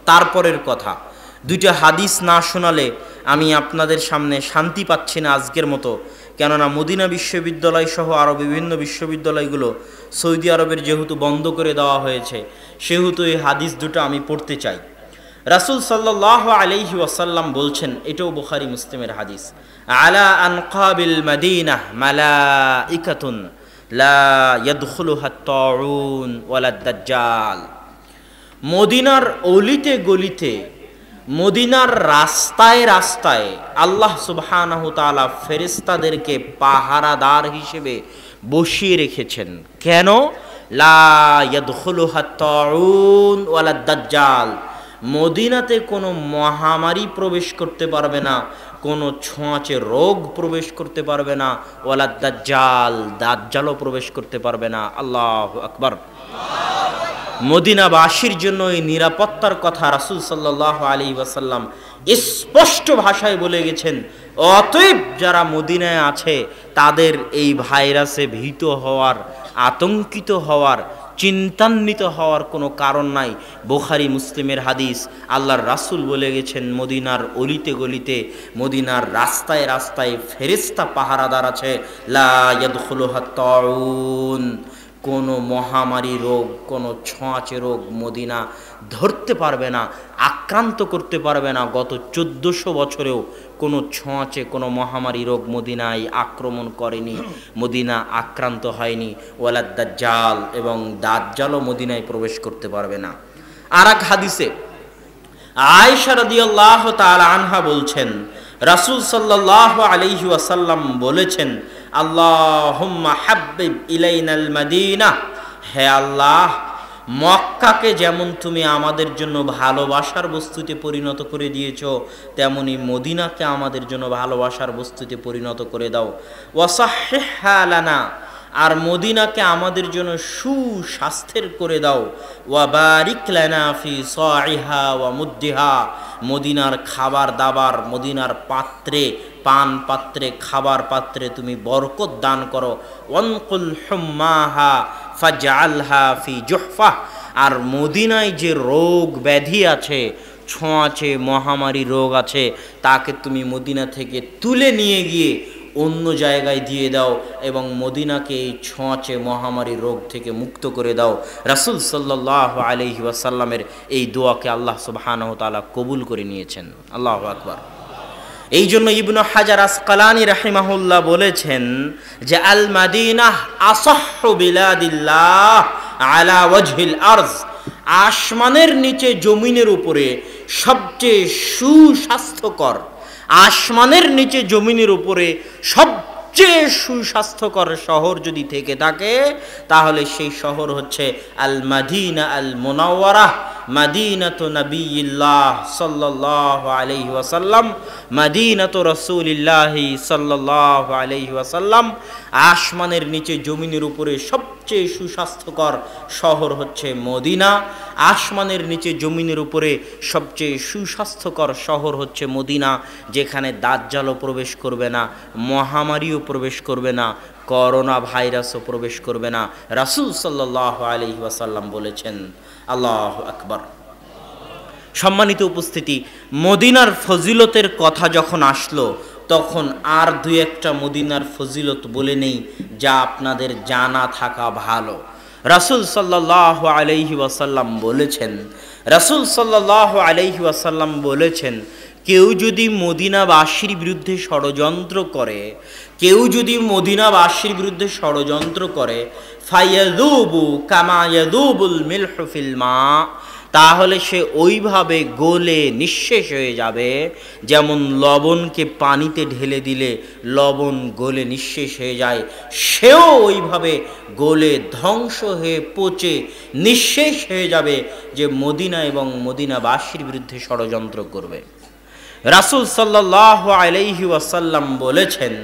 তারপরের কথা, দুইটা হাদিস না শোনালে আমি আপনাদের সামনে শান্তি পাচ্ছি না আজকের মতো। কেননা মদিনা বিশ্ববিদ্যালয় সহ আরও বিভিন্ন বিশ্ববিদ্যালয়গুলো সৌদি আরবের যেহেতু বন্ধ করে দেওয়া হয়েছে, সেহেতু এই হাদিস দুটো আমি পড়তে চাই। রাসূল সাল্লাল্লাহু আলাইহি ওয়াসাল্লাম বলছেন, এটাও বুখারী মুসলিমের হাদিস, আলা আনকাবিল মাদিনাহ মালাইকাতুন লা ইয়াদখুলুহা আত-তাউন ওয়ালা দাজ্জাল। মদিনার অলিতে গলিতে, মদিনার রাস্তায় রাস্তায় আল্লাহ সুবহানাহু তাআলা ফেরেশতাদেরকে পাহারাদার হিসেবে বসিয়ে রেখেছেন। কেন? লা ইয়াদখুলুহা আত-তাউন ওয়ালা দাজ্জাল। মদিনাতে কোনো মহামারী প্রবেশ করতে পারবে না, কোনো ছোঁয়াচে রোগ প্রবেশ করতে পারবে না, ওয়ালা দাজ্জাল, দাজ্জালও প্রবেশ করতে পারবে না। আল্লাহু আকবার। মদিনাবাসীর জন্য এই নিরাপত্তার কথা রাসূল সাল্লাল্লাহু আলাইহি ওয়াসাল্লাম স্পষ্ট ভাষায় বলে গেছেন। অতএব যারা মদিনায় আছে তাদের এই ভাইরাসে ভীত হওয়ার, আতঙ্কিত হওয়ার, চিন্তান্বিত হওয়ার কোনো কারণ নাই। বুখারী মুসলিমের হাদিস, আল্লাহর রাসূল বলে গেছেন, মদিনার অলিতে গলিতে, মদিনার রাস্তায় রাস্তায় ফেরেশতা পাহারাদার আছে। লা ইয়াদখুলুহা আত-তাউন। কোনো মহামারী রোগ, কোনো ছোঁয়াচে রোগ মদিনা ধরতে পারবে না, আক্রান্ত করতে পারবে না। গত 1400 বছরেও কোনো ছোঁয়াচে কোনো মহামারী রোগ মদিনায় আক্রমণ করেনি, মদিনা আক্রান্ত হয়নি। ওয়ালা দাজ্জাল, এবং দাজ্জালও মদিনায় প্রবেশ করতে পারবে না। আর এক হাদিসে আয়েশা রাদিয়াল্লাহু তাআলা আনহা বলছেন, রাসূল সাল্লাল্লাহু আলাইহি ওয়াসাল্লাম বলেছেন, আল্লাহুম্মা হাব্বিব ইলাইনাল মাদিনা। হে আল্লাহ, মক্কাকে যেমন তুমি আমাদের জন্য ভালোবাসার বস্তুতে পরিণত করে দিয়েছো, তেমনি মদিনাকে আমাদের জন্য ভালোবাসার বস্তুতে পরিণত করে দাও। ওয়াসাহহিহা লানা, আর মদিনাকে আমাদের জন্য সুস্বাস্থ্যের করে দাও। ওয়া বারিক লানা ফি সাইহা ওয়া মুদ্দিহা, মদিনার খাবার দাবার, মদিনার পাত্রে, পান পাত্রে, খাবার পাত্রে তুমি বরকত দান করো। ওয়ানকুল হুম্মাহা ফাজআলহা ফি জুহফা, আর মদিনায় যে রোগ ব্যাধি আছে, ছোঁয়াচে মহামারী রোগ আছে, তাকে তুমি মদিনা থেকে তুলে নিয়ে গিয়ে অন্য জায়গায় দিয়ে দাও, এবং মদিনাকে এই ছোঁয়াচে মহামারী রোগ থেকে মুক্ত করে দাও। রাসূল সাল্লাল্লাহু আলাইহি ওয়াসাল্লামের এই দোয়াকে আল্লাহ সুবহানাহু ওয়া তাআলা কবুল করে নিয়েছেন। আল্লাহু আকবার। এই জন্য ইবনু হাজার আসকালানী রাহিমাহুল্লাহ বলেছেন যে আল মাদিনাহ আসাহহু বিলাদিল্লাহ আলা ওয়াজহিল আরজ, আসমানের নিচে জমিনের উপরে সবচেয়ে সুস্বাস্থ্যকর, আসমানের নিচে জমিনের উপরে সবচেয়ে সুস্বাস্থ্যকর শহর যদি থেকে থাকে, তাহলে সেই শহর হচ্ছে আল মাদিনা আল মুনাওয়ারাহ, মাদিনাতু নবিয়্যিল্লাহ সাল্লাল্লাহু আলাইহি ওয়াসাল্লাম, মাদিনাতু রাসূলিল্লাহি সাল্লাল্লাহু আলাইহি ওয়াসাল্লাম। আসমানের নিচে জমিনের উপরে সবচেয়ে সুস্বাস্থ্যকর শহর হচ্ছে মদিনা, আসমানের নিচে জমিনের উপরে সবচেয়ে সুস্বাস্থ্যকর শহর হচ্ছে মদিনা, যেখানে দাজ্জালও প্রবেশ করবে না, মহামারীও প্রবেশ করবে না, করোনা ভাইরাসও প্রবেশ করবে না। রাসূল সাল্লাল্লাহু আলাইহি ওয়াসাল্লাম বলেছেন। আল্লাহু আকবার। সম্মানিত উপস্থিতি, মদিনার ফজিলতের কথা যখন আসলো, তখন আর দুই একটা মদিনার ফজিলত বলে নেই, যা আপনাদের জানা থাকা ভালো। রাসূল সাল্লাল্লাহু আলাইহি ওয়াসাল্লাম বলেছেন, রাসূল সাল্লাল্লাহু আলাইহি ওয়াসাল্লাম বলেছেন, কেউ যদি মদিনাবাসীর বিরুদ্ধে ষড়যন্ত্র করে, কেউ যদি মদিনাবাসীর বিরুদ্ধে ষড়যন্ত্র করে, ফায়াযুবু কামা ইয়াযুবুল মিলহু ফিল মা, তাহলে সে ওইভাবে গলে নিঃশেষ হয়ে যাবে, যেমন লবণকে পানিতে ঢেলে দিলে লবণ গলে নিঃশেষ হয়ে যায়, সেও ওইভাবে গলে ধ্বংস হয়ে পচে নিঃশেষ হয়ে যাবে যে মদিনা এবং মদিনাবাসীর বিরুদ্ধে ষড়যন্ত্র করবে। রাসূল সাল্লাল্লাহু আলাইহি ওয়াসাল্লাম বলেছেন,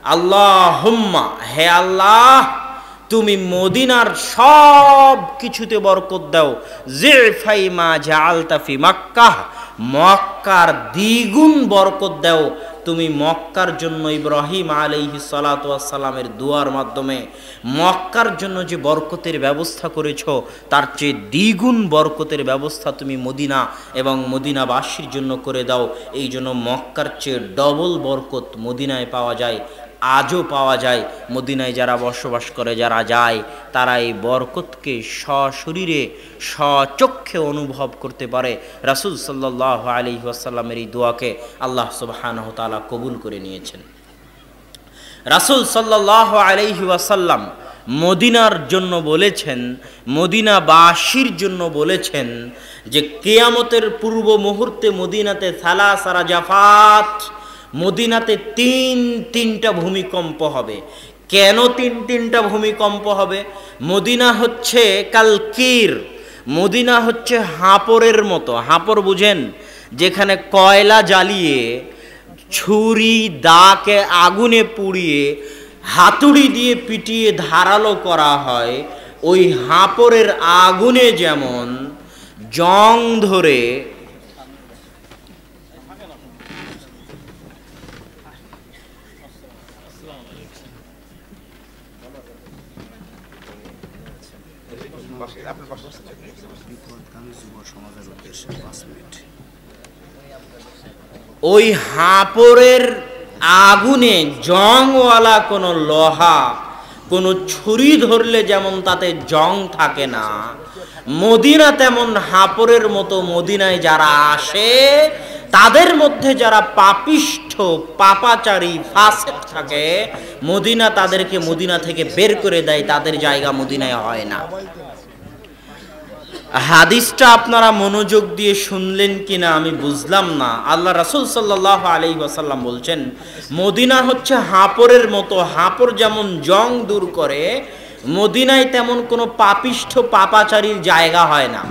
আল্লাহুম্মা, হে আল্লাহ, তুমি মদিনার সব কিছুতে বরকত দাও, জিফাই মা জাআলতা ফি মক্কাহ, মক্কার দ্বিগুণ বরকত দাও তুমি মক্কার জন্য ইব্রাহিম আলাইহিস সালাতু ওয়াস সালামের দুয়ার মাধ্যমে মক্কার জন্য যে বরকতের ব্যবস্থা করেছো তার চেয়ে দ্বিগুণ বরকতের ব্যবস্থা তুমি মদিনা এবং মদিনাবাসীর জন্য করে দাও। এই জন্য মক্কার চেয়ে ডবল বরকত মদিনায় পাওয়া যায়, আজও পাওয়া যায়। মদিনায় যারা বসবাস করে, যারা যায়, তারা এই বরকতকে সশরীরে স্বচক্ষে অনুভব করতে পারে। রাসূল সাল্লাল্লাহু আলাইহি ওয়াসাল্লামের এই দোয়াকে আল্লাহ সুবহানাহু ওয়া তাআলা কবুল করে নিয়েছেন। রাসূল সাল্লাল্লাহু আলাইহি ওয়াসাল্লাম মদিনার জন্য বলেছেন, মদিনাবাসীর জন্য বলেছেন যে কিয়ামতের পূর্ব মুহূর্তে মদিনাতে সালাসা রাজাফাত, মদিনাতে তিনটা ভূমিকম্প হবে। কেন তিনটা ভূমিকম্প হবে? মদিনা হচ্ছে কালকির, মদিনা হচ্ছে হাঁপড়ের মতো। হাঁপড় বুঝেন? যেখানে কয়লা জ্বালিয়ে ছুরি দাকে আগুনে পুড়িয়ে হাতুড়ি দিয়ে পিটিয়ে ধারালো করা হয়, ওই হাঁপড়ের আগুনে যেমন জং ধরে ওই হাঁপড়ের আগুনে জংওয়ালা কোনো লোহা, কোনো ছুরি ধরলে যেমন তাতে জং থাকে না, মদিনা তেমন হাঁপড়ের মতো মদিনায় যারা আসে তাদের মধ্যে যারা পাপিষ্ঠ, পাপাচারী, ফাসিক থাকে, মদিনা তাদেরকে মদিনা থেকে বের করে দেয়, তাদের জায়গা মদিনায় হয় না। হাদিসটা আপনারা মনোযোগ দিয়ে শুনলেন কিনা আমি বুঝলাম না। আল্লাহ রাসূল সাল্লাল্লাহু আলাইহি ওয়াসাল্লাম বলছেন মদিনা হচ্ছে হাঁপড়ের মতো, হাঁপড় যেমন জং দূর করে, মদিনায় তেমন কোনো পাপিষ্ঠ পাপাচারীর জায়গা হয় না।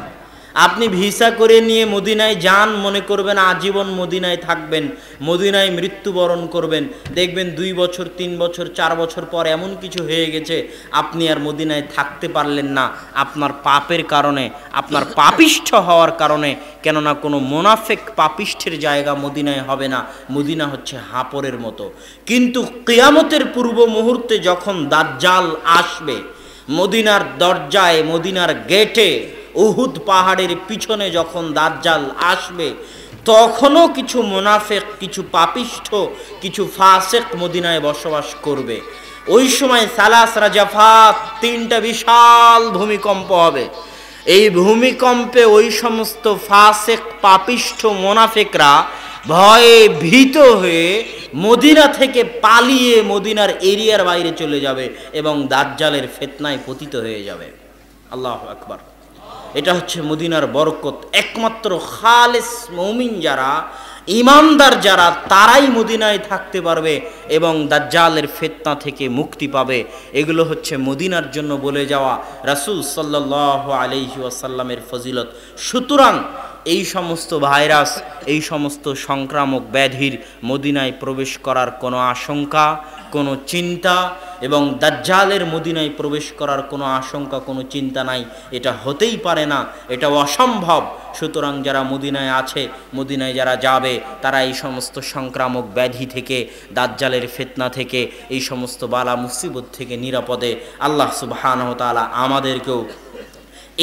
আপনি ভিসা করে নিয়ে মদিনায় যান, মনে করবেন আজীবন মদিনায় থাকবেন, মদিনায় মৃত্যুবরণ করবেন, দেখবেন 2 বছর 3 বছর 4 বছর পর এমন কিছু হয়ে গেছে আপনি আর মদিনায় থাকতে পারলেন না, আপনার পাপের কারণে, আপনার পাপিষ্ঠ হওয়ার কারণে। কেননা কোনো মুনাফিক পাপিষ্ঠের জায়গা মদিনায় হবে না, মদিনা হচ্ছে হাঁপড়ের মতো। কিন্তু কিয়ামতের পূর্ব মুহূর্তে যখন দাজ্জাল আসবে, মদিনার দরজায়, মদিনার গেটে, উহুদ পাহাড়ের পিছনে যখন দাজ্জাল আসবে, তখনও কিছু মুনাফিক, কিছু পাপিষ্ঠ, কিছু ফাসিক মদিনায় বসবাস করবে। ওই সময় সালাস রাজাফাত, 3টা বিশাল ভূমিকম্প হবে। এই ভূমিকম্পে ওই সমস্ত ফাসিক, পাপিষ্ঠ, মুনাফিকরা ভয়ে ভীত হয়ে মদিনা থেকে পালিয়ে মদিনার এরিয়ার বাইরে চলে যাবে এবং দাজ্জালের ফিতনায় পতিত হয়ে যাবে। আল্লাহু আকবার। এটা হচ্ছে মদিনার বরকত। একমাত্র খালেস মুমিন যারা, ইমানদার যারা, তারাই মদিনায় থাকতে পারবে এবং দাজ্জালের ফিতনা থেকে মুক্তি পাবে। এগুলো হচ্ছে মদিনার জন্য বলে যাওয়া রাসূল সাল্লাল্লাহু আলাইহি ওয়াসাল্লামের ফজিলত। সুতরাং এই সমস্ত ভাইরাস, এই সমস্ত সংক্রামক ব্যাধির মদিনায় প্রবেশ করার কোনো আশঙ্কা, কোনো চিন্তা, এবং দাজ্জালের মদিনায় প্রবেশ করার কোনো আশঙ্কা, কোনো চিন্তা নাই। এটা হতেই পারে না, এটা অসম্ভব। সুতরাং যারা মদিনায় আছে, মদিনায় যারা যাবে, তারা এই সমস্ত সংক্রামক ব্যাধি থেকে, দাজ্জালের ফিতনা থেকে, এই সমস্ত বালা মুসিবত থেকে নিরাপদে আল্লাহ সুবহানাহু ওয়া তাআলা আমাদেরকেও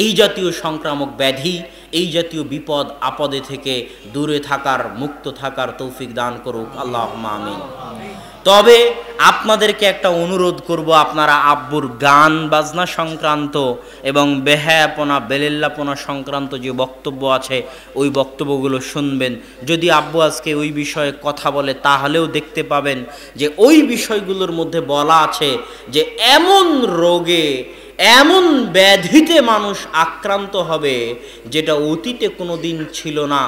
এই জাতীয় সংক্রামক ব্যাধি, এই জাতীয় বিপদ আপদে থেকে দূরে থাকার, মুক্ত থাকার তৌফিক দান করুক। আল্লাহুম্মা আমিন। তবে আপনাদেরকে একটা অনুরোধ করব, আপনারা আব্বুর গান বাজনা সংক্রান্ত এবং বেহায়াপনা, বেলেল্লাপনা সংক্রান্ত যে বক্তব্য আছে, ওই বক্তব্যগুলো শুনবেন। যদি আব্বু আজকে ওই বিষয়ে কথা বলে, তাহলেও দেখতে পাবেন যে ওই বিষয়গুলোর মধ্যে বলা আছে যে এমন রোগে, এমন ব্যাধিতে মানুষ আক্রান্ত হবে যেটা অতীতে কোনো দিন ছিল না।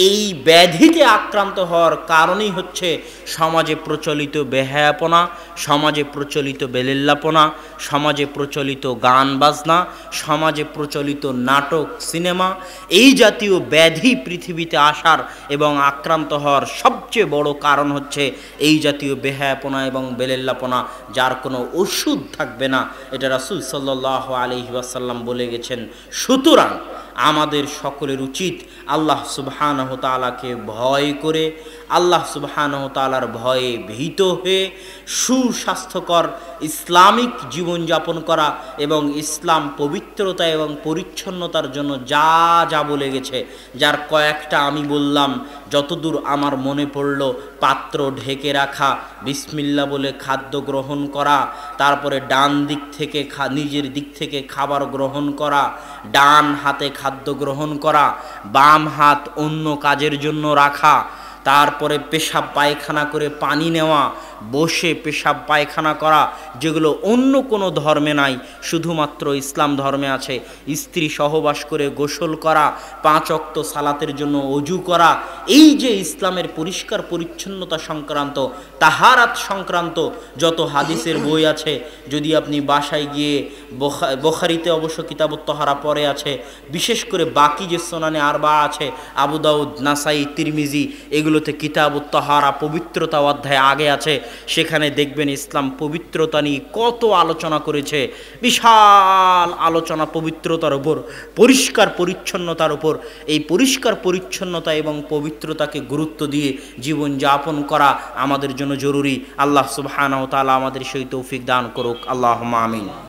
এই ব্যাধিতে আক্রান্ত হওয়ার কারণই হচ্ছে সমাজে প্রচলিত বেহায়াপনা, সমাজে প্রচলিত বেলেল্লাপনা, সমাজে প্রচলিত গান বাজনা, সমাজে প্রচলিত নাটক, সিনেমা। এই জাতীয় ব্যাধি পৃথিবীতে আসার এবং আক্রান্ত হওয়ার সবচেয়ে বড় কারণ হচ্ছে এই জাতীয় বেহায়াপনা এবং বেলেল্লাপনা, যার কোনো ওষুধ থাকবে না। এটা রাসূল সাল্লাল্লাহু আলাইহি ওয়াসাল্লাম বলে গেছেন। সুতরাং আমাদের সকলের উচিত আল্লাহ সুবহানাহু তাআলাকে ভয় করে, আল্লাহ সুবহানাহু তাআলার ভয়ে ভীত হয়ে সুস্বাস্থ্যকর ইসলামিক জীবনযাপন করা এবং ইসলাম পবিত্রতা এবং পরিচ্ছন্নতার জন্য যা যা বলে গেছে, যার কয়েকটা আমি বললাম যতদূর আমার মনে পড়ল। পাত্র ঢেকে রাখা, বিসমিল্লাহ বলে খাদ্য গ্রহণ করা, তারপরে ডান দিক থেকে নিজের দিক থেকে খাবার গ্রহণ করা, ডান হাতে খাদ্য গ্রহণ করা, বাম হাত অন্য কাজের জন্য রাখা, তারপরে পেশাব পায়খানা করে পানি নেওয়া, বসে পেশাব পায়খানা করা, যেগুলো অন্য কোনো ধর্মে নাই, শুধুমাত্র ইসলাম ধর্মে আছে। স্ত্রী সহবাস করে গোসল করা, 5 ওয়াক্ত সালাতের জন্য অজু করা, এই যে ইসলামের পরিষ্কার পরিচ্ছন্নতা সংক্রান্ত, তাহারাত সংক্রান্ত যত হাদিসের বই আছে, যদি আপনি বাসায় গিয়ে বুখারীতে অবশ্য কিতাবুত তাহারা পরে আছে, বিশেষ করে বাকি যে সুনানে আরবা আছে, আবু দাউদ, নাসাই, তিরমিজি, এগুলোতে কিতাবুত তাহারা পবিত্রতা অধ্যায় আগে আছে। সেখানে দেখবেন ইসলাম পবিত্রতা নিয়ে কত আলোচনা করেছে, বিশাল আলোচনা পবিত্রতার উপর, পরিষ্কার পরিচ্ছন্নতার উপর। এই পরিষ্কার পরিচ্ছন্নতা এবং পবিত্রতাকে গুরুত্ব দিয়ে জীবন যাপন করা আমাদের জন্য জরুরি। আল্লাহ সুবহানাহু ওয়া তাআলা আমাদের সেই তৌফিক দান করুক। আল্লাহুম্মা আমিন।